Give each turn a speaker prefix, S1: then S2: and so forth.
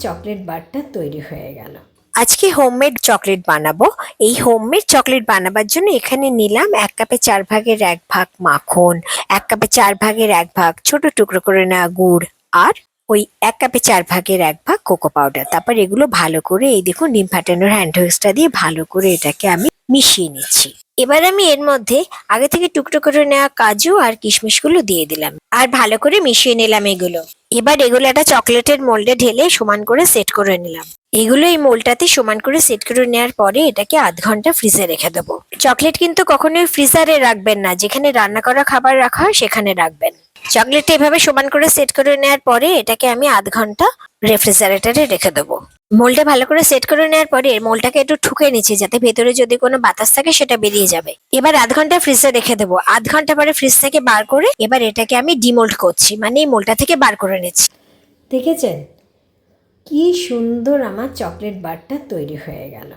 S1: Chocolate বারটা তৈরি হয়ে গেল।
S2: আজকে হোমমেড চকলেট বানাবো। এই হোমমেড চকলেট বানাবার জন্য এখানে নিলাম 1 কাপে 4 ভাগের 1 ভাগ মাখন, 1 কাপে 4 ভাগের 1 ভাগ ছোট টুকরো করে নেওয়া গুড়, আর ওই 1 কাপে 4 ভাগের 1 ভাগ কোকো পাউডার। তারপর এগুলো ভালো করে এই দেখুন ডিম ফাটানোর হ্যান্ড হুইস্কটা দিয়ে ভালো করে এটাকে আমি মিশিয়ে নিচ্ছি। এবার আমি এর মধ্যে আগে থেকে টুকরো করে নেওয়া কাজু আর কিশমিশগুলো দিয়ে দিলাম আর ভালো করে মিশিয়ে নিলাম এগুলো। এবার এগুলো একটা চকলেটের মোল্ডে ঢেলে সমান করে সেট করে নিলাম। এগুলো এই মোল্ডটাতে সমান করে সেট করে নেওয়ার পরে এটাকে আধ ঘন্টা ফ্রিজে রেখে দেবো। চকলেট কিন্তু কখনোই ফ্রিজারে রাখবেন না, যেখানে রান্না করা খাবার রাখা হয় সেখানে রাখবেন। চকলেটটা এভাবে সমান করে সেট করে নেওয়ার পরে এটাকে আমি আধ ঘন্টা রেফ্রিজারেটরে রেখে দেবো। মোল্ডটা ভালো করে সেট করে নেওয়ার পরে মোল্ডটাকে একটু ঠুকে নিচ্ছি যাতে ভেতরে যদি কোনো বাতাস থাকে সেটা বেরিয়ে যাবে। এবার আধ ঘন্টা ফ্রিজে রেখে দেবো। আধ ঘন্টা পরে ফ্রিজ থেকে বার করে এবার এটাকে আমি ডিমোল্ড করছি, মানে এই মোল্ডটা থেকে বার করে নিচ্ছি।
S1: দেখেছেন কি সুন্দর আমার চকলেট বারটা তৈরি হয়ে গেল।